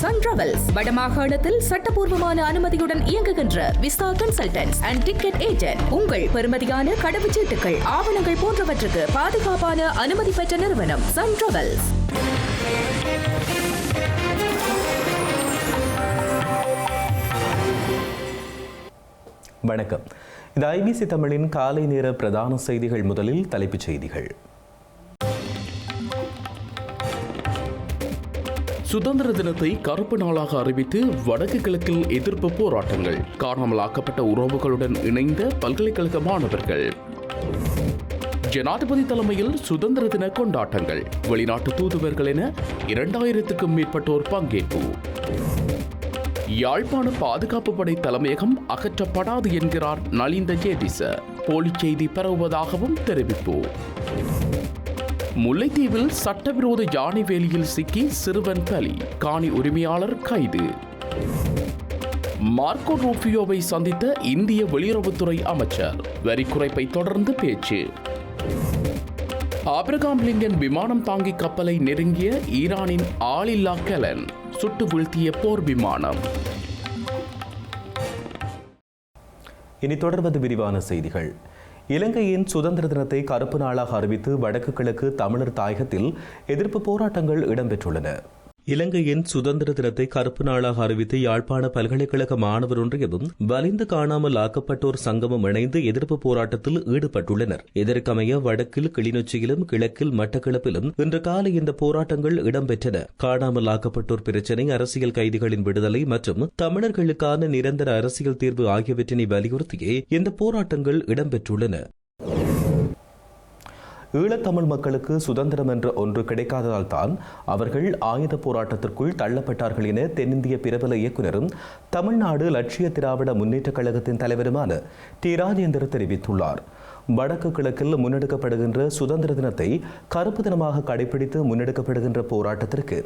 Sun travels வடமாகாணத்தில் சட்டபூர்வமான அனுமதியுடன் இயங்குகின்ற visa consultants and ticket agent. உங்கள் பெறுமதியான கடவுச்சீட்டுகள், ஆவணங்கள் போன்றவற்றுக்கு பாதுகாப்பான அனுமதி பெற்ற நிறுவனம் சன் டிராவல்ஸ். வணக்கம். இது ஐபிசி தமிழின் காலை நேர பிரதான செய்திகள். முதலில் தலைப்புச் செய்திகள். சுதந்திர தினத்தை கருப்பு நாளாக அறிவித்து வடக்கு கிழக்கில் எதிர்ப்பு போராட்டங்கள். காணாமலாக்கப்பட்ட உறவுகளுடன் இணைந்த பல்கலைக்கழக மாணவர்கள். ஜனாதிபதி தலைமையில் சுதந்திர தின கொண்டாட்டங்கள். வெளிநாட்டு தூதுவர்கள் என 2000க்கும் மேற்பட்டோர் பங்கேற்பு. யாழ்ப்பாண பாதுகாப்பு படை தலைமையகம் அகற்றப்படாது என்கிறார் நலிந்த ஜேதிச. போலி செய்தி பரவுவதாகவும் தெரிவிப்பு. முல்லைத்தீவில் சட்டவிரோத யானை வேலியில் சிக்கி சிறுவன் பலி. காணி உரிமையாளர் கைது. மார்க்கோ ரூபியோவை சந்தித்த இந்திய வெளியுறவுத்துறை அமைச்சர். வரி குறைப்பை தொடர்ந்து பேச்சு. ஆபிரகாம் லிங்கன் விமானம் தாங்கி கப்பலை நெருங்கிய ஈரானின் ஆளில்லா கெலன். சுட்டு வீழ்த்திய போர் விமானம். இனி தொடர்வது விரிவான செய்திகள். இலங்கையின் சுதந்திர தினத்தை கருப்பு நாளாக அறிவித்து வடக்கு கிழக்கு தமிழர் தாயகத்தில் எதிர்ப்பு போராட்டங்கள் இடம்பெற்றுள்ளன. இலங்கையின் சுதந்திர தினத்தை கருப்பு நாளாக அறிவித்து யாழ்ப்பாண பல்கலைக்கழக மாணவர் ஒன்றியமும் வலிந்து காணாமல் ஆக்கப்பட்டோர் சங்கமும் இணைந்து எதிர்ப்பு போராட்டத்தில் ஈடுபட்டுள்ளனர். இதற்கமைய வடக்கில் கிளிநொச்சியிலும் கிழக்கில் மட்டக்களப்பிலும் இன்று காலை இந்த போராட்டங்கள் இடம்பெற்றன. காணாமல் ஆக்கப்பட்டோர் பிரச்சினை, அரசியல் கைதிகளின் விடுதலை மற்றும் தமிழர்களுக்கான நிரந்தர அரசியல் தீர்வு ஆகியவற்றினை வலியுறுத்தியே இந்த போராட்டங்கள் இடம்பெற்றுள்ளன. ஈழத்தமிழ் மக்களுக்கு சுதந்திரம் என்ற ஒன்று கிடைக்காததால் தான் அவர்கள் ஆயுத போராட்டத்திற்குள் தள்ளப்பட்டார்கள் என தென்னிந்திய பிரபல இயக்குநரும் தமிழ்நாடு லட்சிய திராவிட முன்னேற்றக் கழகத்தின் தலைவருமான டி. ராஜேந்தர் தெரிவித்துள்ளார். வடக்கு கிழக்கில் முன்னெடுக்கப்படுகின்ற சுதந்திர தினத்தை கருப்பு தினமாக கடைபிடித்து முன்னெடுக்கப்படுகின்ற போராட்டத்திற்கு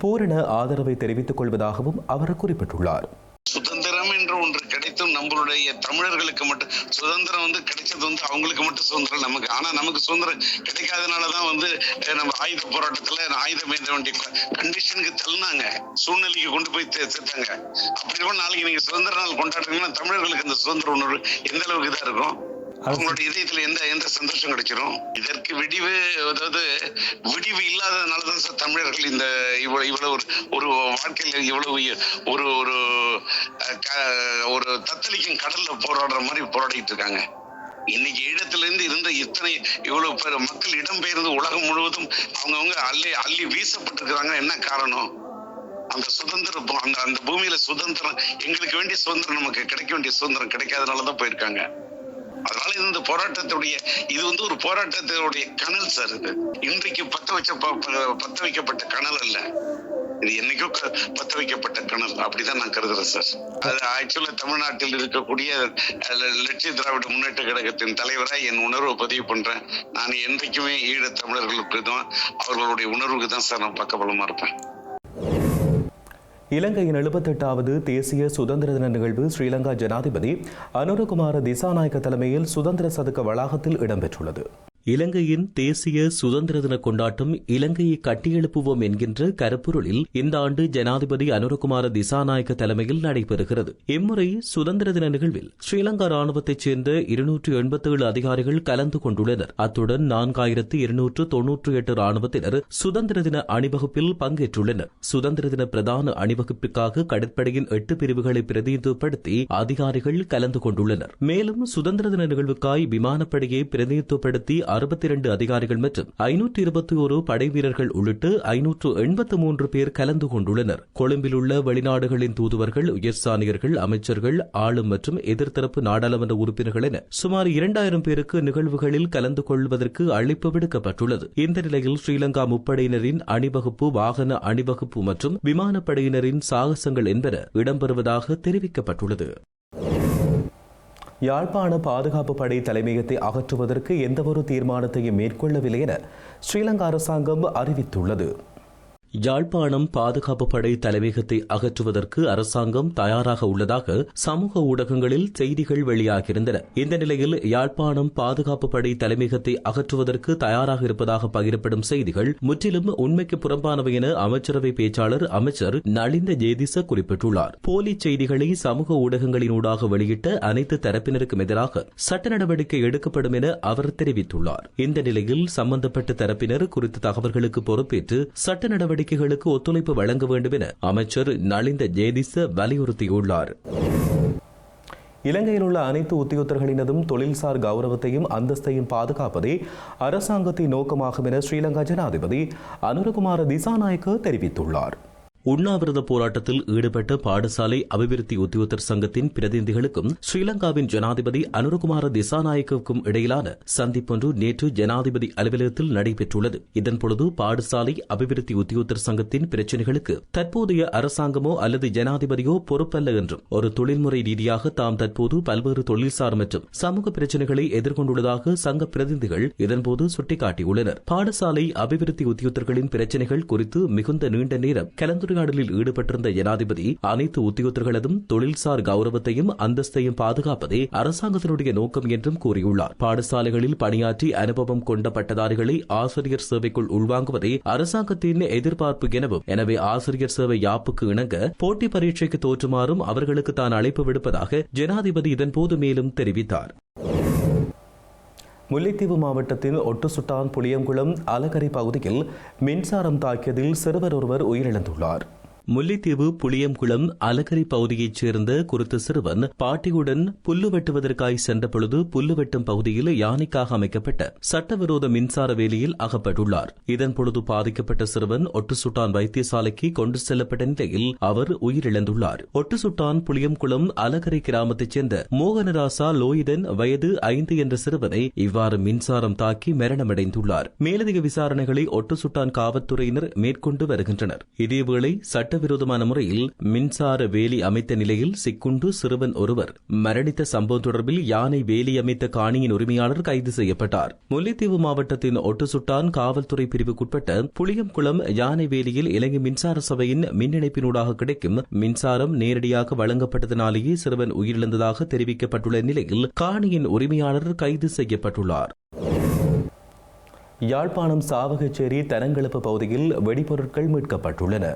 பூரண ஆதரவை தெரிவித்துக் கொள்வதாகவும் அவர் குறிப்பிட்டுள்ளார். சுதந்திரம் என்று ஒன்று கிடைத்தும் நம்மளுடைய தமிழர்களுக்கு மட்டும் சுதந்திரம் கிடைச்சது அவங்களுக்கு மட்டும் சுதந்திரம், நமக்கு ஆனா நமக்கு சுதந்திரம் கிடைக்காதனாலதான் நம்ம ஆயுத போராட்டத்துல ஆயுதம் ஏற்ற வேண்டிய கண்டிஷனுக்கு தள்ளினாங்க, சூழ்நிலைக்கு கொண்டு போய் சேர்த்தாங்க. அப்படி நாளைக்கு நீங்க சுதந்திர நாள் கொண்டாடுறீங்கன்னா தமிழர்களுக்கு இந்த சுதந்திர உணர்வு எந்த அளவுக்கு தான் இருக்கும்? அவங்களுடைய இதயத்துல எந்த சந்தோஷம் கிடைச்சிரும்? இதற்கு விடிவு, அதாவது விடிவு இல்லாததுனாலதான் சார் தமிழர்கள் இந்த இவ்வளவு ஒரு வாழ்க்கையில இவ்வளவு ஒரு ஒரு ஒரு தத்தளிக்கும் கடல்ல போராடுற மாதிரி போராடிட்டு இருக்காங்க. இன்னைக்கு ஈழத்திலிருந்து இருந்த இவ்வளவு பேர் மக்கள் இடம்பெயர்ந்து உலகம் முழுவதும் அவங்கவுங்க அள்ளி வீசப்பட்டிருக்கிறாங்க. என்ன காரணம்? அந்த சுதந்திரம், அந்த பூமியில சுதந்திரம், எங்களுக்கு வேண்டிய சுதந்திரம், நமக்கு கிடைக்க வேண்டிய சுதந்திரம் கிடைக்காதனாலதான் போயிருக்காங்க. அதனால இந்த போராட்டத்துடைய இது ஒரு போராட்டத்தினுடைய கனல் சார். இது இன்றைக்கு பத்த வைக்கப்பட்ட கனல் அல்ல, இது என்னைக்கோ பத்த வைக்கப்பட்ட கனல். அப்படிதான் நான் கருதுறேன் சார். அது ஆக்சுவலா தமிழ்நாட்டில் இருக்கக்கூடிய லட்சிய திராவிட முன்னேற்ற கழகத்தின் தலைவராக என் உணர்வை பதிவு பண்றேன். நான் என்றைக்குமே ஈழ தமிழர்களுக்கு தான், அவர்களுடைய உணர்வுக்கு தான் சார் நான் பக்கபலமா இருப்பேன். இலங்கையின் 78வது தேசிய சுதந்திர தின நிகழ்வு ஸ்ரீலங்கா ஜனாதிபதி அனுரகுமார திசாநாயக்க தலைமையில் சுதந்திர சதுக்க வளாகத்தில் இடம்பெற்றுள்ளது. இலங்கையின் தேசிய சுதந்திர தின கொண்டாட்டம் இலங்கையை கட்டியெழுப்புவோம் என்கின்ற கருப்பொருளில் இந்த ஆண்டு ஜனாதிபதி அனுரகுமார திசாநாயக்க தலைமையில் நடைபெறுகிறது. இம்முறை சுதந்திர தின நிகழ்வில் ஸ்ரீலங்கா ராணுவத்தைச் சேர்ந்த 287 அதிகாரிகள் கலந்து கொண்டுள்ளனர். அத்துடன் 4298 ராணுவத்தினர் சுதந்திர தின அணிவகுப்பில் பங்கேற்றுள்ளனர். சுதந்திர தின பிரதான அணிவகுப்பிற்காக கடற்படையின் 8 பிரிவுகளை பிரதிநிதித்துவப்படுத்தி அதிகாரிகள் கலந்து கொண்டுள்ளனர். மேலும் சுதந்திர தின நிகழ்வுக்காய் விமானப்படையை பிரதிநிதித்துவப்படுத்தி 62 அதிகாரிகள் மற்றும் 521 படை வீரர்கள் உள்ளிட்டு 583 பேர் கலந்து கொண்டுள்ளனர். கொழும்பில் உள்ள வெளிநாடுகளின் தூதுவர்கள், உயர்ஸ்தானிகர்கள், அமைச்சர்கள், ஆளும் மற்றும் எதிர்த்தரப்பு நாடாளுமன்ற உறுப்பினர்கள் என சுமார் 2000 பேருக்கு நிகழ்வுகளில் கலந்து கொள்வதற்கு அழைப்பு விடுக்கப்பட்டுள்ளது. இந்த நிலையில் ஸ்ரீலங்கா முப்படையினரின் அணிவகுப்பு, வாகன அணிவகுப்பு மற்றும் விமானப்படையினரின் சாகசங்கள் என்பன இடம்பெறுவதாக தெரிவிக்கப்பட்டுள்ளது. யாழ்ப்பாண பாதுகாப்பு படை தலைமையகத்தை அகற்றுவதற்கு எந்தவொரு தீர்மானத்தையும் மேற்கொள்ளவில்லை என ஸ்ரீலங்கா அரசாங்கம் அறிவித்துள்ளது. யாழ்ப்பாணம் பாதுகாப்பு படை தலைமையகத்தை அகற்றுவதற்கு அரசாங்கம் தயாராக உள்ளதாக சமூக ஊடகங்களில் செய்திகள் வெளியாகியிருந்தன. இந்த நிலையில் யாழ்ப்பாணம் பாதுகாப்பு படை தலைமையகத்தை அகற்றுவதற்கு தயாராக இருப்பதாக பகிரப்படும் செய்திகள் முற்றிலும் உண்மைக்கு புறம்பானவை என அமைச்சரவை பேச்சாளர் அமைச்சர் நலிந்த ஜேதிச குறிப்பிட்டுள்ளார். போலி செய்திகளை சமூக ஊடகங்களினூடாக வெளியிட்ட அனைத்து தரப்பினருக்கும் எதிராக சட்ட நடவடிக்கை எடுக்கப்படும் என அவர் தெரிவித்துள்ளார். இந்த நிலையில் சம்பந்தப்பட்ட தரப்பினர் குறித்த தகவல்களுக்கு பொறுப்பேற்று சட்ட நடவடிக்கைகளுக்கு ஒத்துழைப்பு வழங்க வேண்டும் என அமைச்சர் நலிந்த ஜேதிச வலியுறுத்தியுள்ளார். இலங்கையில் உள்ள அனைத்து உத்தியோகத்தர்களினதும் தொழில்சார் கௌரவத்தையும் அந்தஸ்தையும் பாதுகாப்பதே அரசாங்கத்தின் நோக்கமாகும் என ஸ்ரீலங்கா ஜனாதிபதி அனுரகுமார திசாநாயக்க தெரிவித்துள்ளார். உண்ணாவிரத போராட்டத்தில் ஈடுபட்ட பாடசாலை அபிவிருத்தி உத்தியோகத்தர் சங்கத்தின் பிரதிநிதிகளுக்கும் ஸ்ரீலங்காவின் ஜனாதிபதி அனுரகுமார திசாநாயக்கவுக்கும் இடையிலான சந்திப்பொன்று நேற்று ஜனாதிபதி அலுவலகத்தில் நடைபெற்றுள்ளது. இதன்பொழுது பாடசாலை அபிவிருத்தி உத்தியோகத்தர் சங்கத்தின் பிரச்சினைகளுக்கு தற்போதைய அரசாங்கமோ அல்லது ஜனாதிபதியோ பொறுப்பல்ல என்றும் ஒரு தொழில்முறை ரீதியாக தாம் தற்போது பல்வேறு தொழில்சார் மற்றும் சமூக பிரச்சினைகளை எதிர்கொண்டுள்ளதாக சங்க பிரதிநிதிகள் இதன்போது சுட்டிக்காட்டியுள்ளனர். பாடசாலை அபிவிருத்தி உத்தியோகத்தர்களின் பிரச்சினைகள் குறித்து மிகுந்த நீண்ட நேரம் கலந்துரையாடலில் ஈடுபட்டிருந்த ஜனாதிபதி அனைத்து உத்தியோகத்தர்களதும் தொழில்சார் கௌரவத்தையும் அந்தஸ்தையும் பாதுகாப்பதே அரசாங்கத்தினுடைய நோக்கம் என்றும் கூறியுள்ளார். பாடசாலைகளில் பணியாற்றி அனுபவம் கொண்ட பட்டதாரிகளை ஆசிரியர் சேவைக்குள் உள்வாங்குவதே அரசாங்கத்தின் எதிர்பார்ப்பு எனவும், எனவே ஆசிரியர் சேவை யாப்புக்கு இணங்க போட்டி பரீட்சைக்கு தோற்றுமாறும் அவர்களுக்கு தான் அழைப்பு விடுப்பதாக ஜனாதிபதி இதன்போது மேலும் தெரிவித்தார். முல்லைத்தீவு மாவட்டத்தின் ஒட்டுசுட்டான் புளியங்குளம் அலகரை பகுதியில் மின்சாரம் தாக்கியதில் சிறுவர் ஒருவர் உயிரிழந்துள்ளார். முல்லைத்தீவு புளியங்குளம் அலகரி பகுதியைச் சேர்ந்த குறித்த சிறுவன் பாட்டியுடன் புல்லு வெட்டுவதற்காய் சென்ற பொழுது புல்லு வெட்டும் பகுதியில் யானைக்காக அமைக்கப்பட்ட சட்டவிரோத மின்சார வேலியில் அகப்பட்டுள்ளார். இதன்பொழுது பாதிக்கப்பட்ட சிறுவன் ஒட்டுசுட்டான் வைத்தியசாலைக்கு கொண்டு செல்லப்பட்ட நிலையில் அவர் உயிரிழந்துள்ளார். ஒட்டுசுட்டான் புளியங்குளம் அலகரை கிராமத்தைச் சேர்ந்த மோகனராசா லோயிதன் வயது 5 என்ற சிறுவனை இவ்வாறு மின்சாரம் தாக்கி மரணமடைந்துள்ளார். மேலதிக விசாரணைகளை ஒட்டுசுட்டான் காவல்துறையினர் மேற்கொண்டு வருகின்றனர். இதேவேளை சட்டவிரோதமான முறையில் மின்சார வேலி அமைத்த நிலையில் சிக்குண்டு சிறுவன் ஒருவர் மரணித்த சம்பவம் தொடர்பில் யானை வேலி அமைத்த காணியின் உரிமையாளர் கைது செய்யப்பட்டார். முல்லைத்தீவு மாவட்டத்தின் ஒட்டுசுட்டான் காவல்துறை பிரிவுக்குட்பட்ட புளியங்குளம் யானை வேலியில் இலங்கை மின்சார சபையின் மின் இணைப்பினூடாக கிடைக்கும் மின்சாரம் நேரடியாக வழங்கப்பட்டதனாலேயே சிறுவன் உயிரிழந்ததாக தெரிவிக்கப்பட்டுள்ள நிலையில் காணியின் உரிமையாளர் கைது செய்யப்பட்டுள்ளார். யாழ்ப்பாணம் சாவகச்சேரி தனங்களப்பு பகுதியில் வெடிபொருட்கள் மீட்கப்பட்டுள்ளன.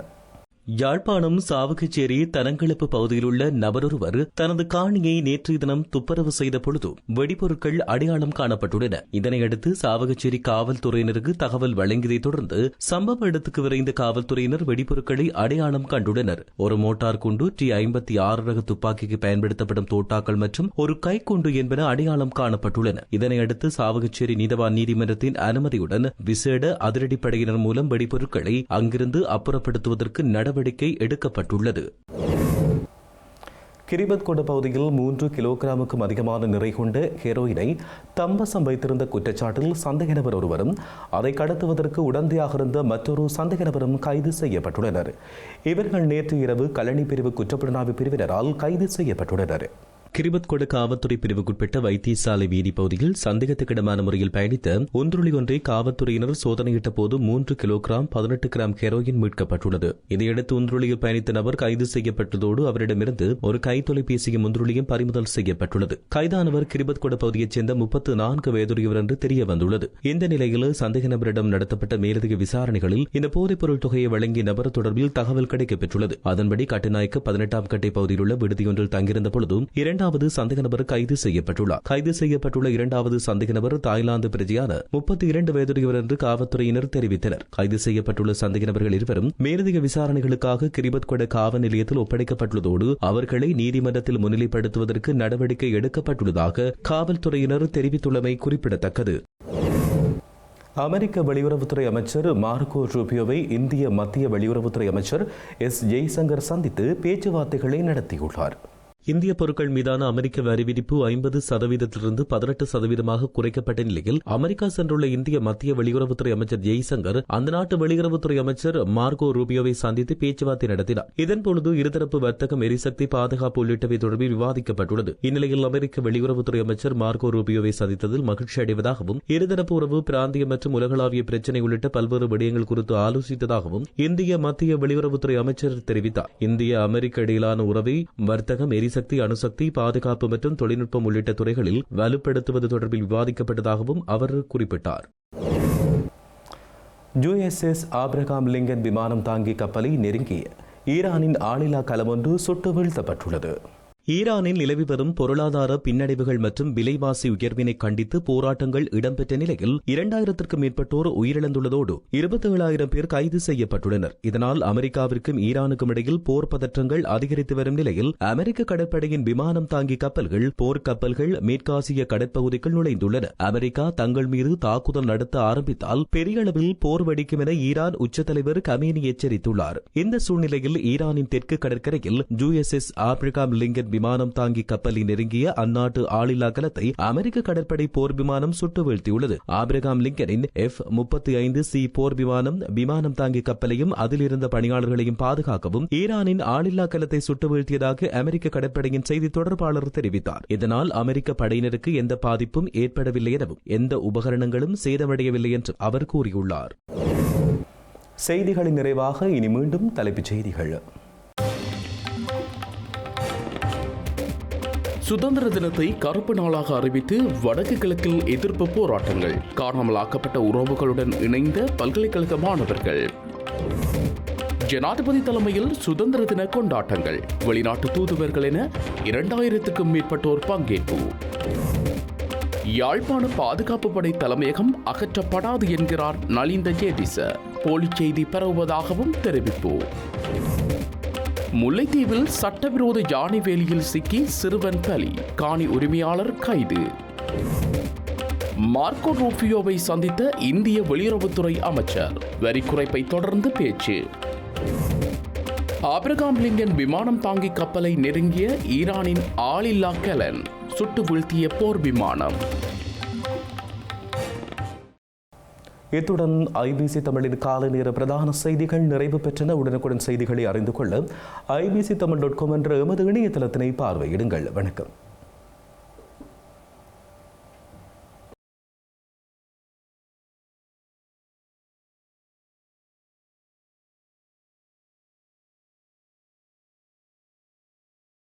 யாழ்ப்பாணம் சாவகச்சேரி தனங்களப்பு பகுதியில் உள்ள நபரொருவர் தனது காணியை நேற்றைய தினம் துப்புரவு செய்த பொழுது வெடிபொருட்கள் அடையாளம் காணப்பட்டுள்ளன. இதனையடுத்து சாவகச்சேரி காவல்துறையினருக்கு தகவல் வழங்கியதைத் தொடர்ந்து சம்பவ இடத்துக்கு விரைந்த காவல்துறையினர் வெடிபொருட்களை அடையாளம் கண்டுள்ளனர். ஒரு மோட்டார் குண்டு T56 ரக துப்பாக்கிக்கு பயன்படுத்தப்படும் தோட்டாக்கள் மற்றும் ஒரு கைக்குண்டு என்பன அடையாளம் காணப்பட்டுள்ளன. இதனையடுத்து சாவகச்சேரி நீதவான் நீதிமன்றத்தின் அனுமதியுடன் விசேட அதிரடிப்படையினர் மூலம் வெடிபொருட்களை அங்கிருந்து அப்புறப்படுத்துவதற்கு நடவடிக்கை எடுக்கப்பட்டுள்ளது. கிரிபத்கொட பகுதியில் 3 கிலோகிராமுக்கும் அதிகமான நிறை கொண்ட ஹெரோயினை தம்பசம் வைத்திருந்த குற்றச்சாட்டில் சந்தேக நபர் ஒருவரும் அதை கடத்துவதற்கு உடந்தையாக இருந்த மற்றொரு சந்தேக நபரும் கைது செய்யப்பட்டுள்ளனர். இவர்கள் நேற்று இரவு கலனி பிரிவு குற்றப்புலனாய்வு பிரிவினரால் கைது செய்யப்பட்டுள்ளனர். கிரிபத்கொட காவல்துறை பிரிவுக்குட்பட்ட வைத்தியசாலை வீதி பகுதியில் சந்தேகத்துக்கிடமான முறையில் பயணித்த ஒன்றை காவல்துறையினர் சோதனையிட்ட போது 3 கிலோகிராம் 18 கிராம் ஹெரோயின் மீட்கப்பட்டுள்ளது. இதையடுத்து ஒன்றுளியில் பயணித்த நபர் கைது செய்யப்பட்டதோடு அவரிடமிருந்து ஒரு கைத்தொலைபேசியும் ஒன்றுளியும் பறிமுதல் செய்யப்பட்டுள்ளது. கைதானவர் கிரிபத்கொட பகுதியைச் சேர்ந்த 34 வயதுடையவர் என்று தெரிய வந்துள்ளது. இந்த நிலையில் சந்தேக நபரிடம் நடத்தப்பட்ட மேலதிக விசாரணைகளில் இந்த போதைப்பொருள் தொகையை வழங்கிய நபர் தொடர்பில் தகவல் கிடைக்கப்பெற்றுள்ளது. அதன்படி கட்டுநாயக்க 18ஆம் கட்டை பகுதியில் உள்ள விடுதியொன்றில் தங்கியிருந்த பொழுதும் இரண்டாவது சந்தேக நபர் கைது செய்யப்பட்டுள்ளார். கைது செய்யப்பட்டுள்ள இரண்டாவது சந்தேக நபர் தாய்லாந்து பிரஜையான 32 வயதுடையவர் என்று காவல்துறையினர் தெரிவித்தனர். கைது செய்யப்பட்டுள்ள சந்தேக நபர்கள் இருவரும் மேலதிக விசாரணைகளுக்காக கிரிபத்கொட காவல் நிலையத்தில் ஒப்படைக்கப்பட்டுள்ளதோடு அவர்களை நீதிமன்றத்தில் முன்னிலைப்படுத்துவதற்கு நடவடிக்கை எடுக்கப்பட்டுள்ளதாக காவல்துறையினர் தெரிவித்துள்ளமை குறிப்பிடத்தக்கது. அமெரிக்க வெளியுறவுத்துறை அமைச்சர் மார்கோ ரூபியோவை இந்திய மத்திய வெளியுறவுத்துறை அமைச்சர் S. ஜெய்சங்கர் சந்தித்து பேச்சுவார்த்தைகளை நடத்தியுள்ளார். இந்திய பொருட்கள் மீதான அமெரிக்க வரி விதிப்பு 50% 18% குறைக்கப்பட்ட நிலையில் அமெரிக்கா சென்றுள்ள இந்திய மத்திய வெளியுறவுத்துறை அமைச்சர் ஜெய்சங்கர் அந்த நாட்டு வெளியுறவுத்துறை அமைச்சர் மார்கோ ரூபியோவை சந்தித்து பேச்சுவார்த்தை நடத்தினார். இதன்பொழுது இருதரப்பு வர்த்தகம், எரிசக்தி, பாதுகாப்பு உள்ளிட்டவை தொடர்பில் விவாதிக்கப்பட்டுள்ளது. இந்நிலையில் அமெரிக்க வெளியுறவுத்துறை அமைச்சர் மார்கோ ரூபியோவை சந்தித்ததில் மகிழ்ச்சி அடைவதாகவும், இருதரப்பு உறவு, பிராந்திய மற்றும் உலகளாவிய பிரச்சினை உள்ளிட்ட பல்வேறு விடயங்கள் குறித்து ஆலோசித்ததாகவும் இந்திய மத்திய வெளியுறவுத்துறை அமைச்சர் தெரிவித்தார். இந்திய அமெரிக்க இடையிலான உறவை வர்த்தகம், எரிசக்தி, அணுசக்தி, பாதுகாப்பு மற்றும் தொழில்நுட்பம் உள்ளிட்ட துறைகளில் வலுப்படுத்துவது தொடர்பில் விவாதிக்கப்பட்டதாகவும் அவர் குறிப்பிட்டார். USS ஆப்ரஹாம் லிங்கன் விமானம் தாங்கி கப்பலை நெருங்கிய ஈரானின் ஆளில்லா கலம் ஒன்று சுட்டு வீழ்த்தப்பட்டுள்ளது. ஈரானில் நிலவி வரும் பொருளாதார பின்னடைவுகள் மற்றும் விலைவாசி உயர்வினை கண்டித்து போராட்டங்கள் இடம்பெற்ற நிலையில் 2000க்கும் மேற்பட்டோர் உயிரிழந்துள்ளதோடு 27,000 பேர் கைது செய்யப்பட்டுள்ளனர். இதனால் அமெரிக்காவிற்கும் ஈரானுக்கும் இடையில் போர் பதற்றங்கள் அதிகரித்து வரும் நிலையில் அமெரிக்க கடற்படையின் விமானம் தாங்கி கப்பல்கள், போர்க்கப்பல்கள் மேற்காசிய கடற்பகுதிக்குள் நுழைந்துள்ளன. அமெரிக்கா தங்கள் மீது தாக்குதல் நடத்த ஆரம்பித்தால் பெரிய அளவில் போர் வெடிக்கும் என ஈரான் உச்சத்தலைவர் கமேனி எச்சரித்துள்ளார். இந்த சூழ்நிலையில் ஈரானின் தெற்கு கடற்கரையில் USS ஆப்ரஹாம் லிங்கன் விமானம் தாங்கி கப்பலை நெருங்கிய அந்நாட்டு ஆளில்லா கலத்தை அமெரிக்க கடற்படை போர் விமானம் சுட்டு வீழ்த்தியுள்ளது. ஆப்ரஹாம் லிங்கனின் F-35C போர் விமானம் தாங்கி கப்பலையும் அதில் இருந்த பணியாளர்களையும் பாதுகாக்கவும் ஈரானின் ஆளில்லா கலத்தை சுட்டு வீழ்த்தியதாக அமெரிக்க கடற்படையின் செய்தி தொடர்பாளர் தெரிவித்தார். இதனால் அமெரிக்க படையினருக்கு எந்த பாதிப்பும் ஏற்படவில்லை எனவும் எந்த உபகரணங்களும் சேதமடையவில்லை என்றும் அவர் கூறியுள்ளார். செய்திகளின் நிறைவாக இனி மீண்டும் தலைப்புச் செய்திகள். சுதந்திர தினத்தை கருப்பு நாளாக அறிவித்து வடக்கு கிழக்கில் எதிர்ப்பு போராட்டங்கள். காணாமலாக்கப்பட்ட உறவுகளுடன் இணைந்த பல்கலைக்கழக மாணவர்கள். ஜனாதிபதி தலைமையில் சுதந்திர தின கொண்டாட்டங்கள். வெளிநாட்டு தூதுவர்கள் என 2000க்கும் மேற்பட்டோர் பங்கேற்பு. யாழ்ப்பாண பாதுகாப்பு படை தலைமையகம் அகற்றப்படாது என்கிறார் நலிந்த ஜேதிச. போலி செய்தி பரவுவதாகவும் தெரிவிப்பு. முல்லைத்தீவில் சட்டவிரோத யானை வேலியில் சிக்கி சிறுவன் பலி. காணி உரிமையாளர் கைது. மார்கோ ரூபியோவை சந்தித்த இந்திய வெளியுறவுத்துறை அமைச்சர். வரி குறைப்பை தொடர்ந்து பேச்சு. ஆப்ரஹாம் லிங்கன் விமானம் தாங்கி கப்பலை நெருங்கிய ஈரானின் ஆளில்லா கலன் சுட்டு வீழ்த்திய போர் விமானம். இத்துடன் IBC தமிழின் காலை நேர பிரதான செய்திகள் நிறைவு பெற்றன. உடனுக்குடன் செய்திகளை அறிந்து கொள்ள IBCTamil.com என்ற எமது இணையதளத்தினை பார்வையிடுங்கள். வணக்கம்.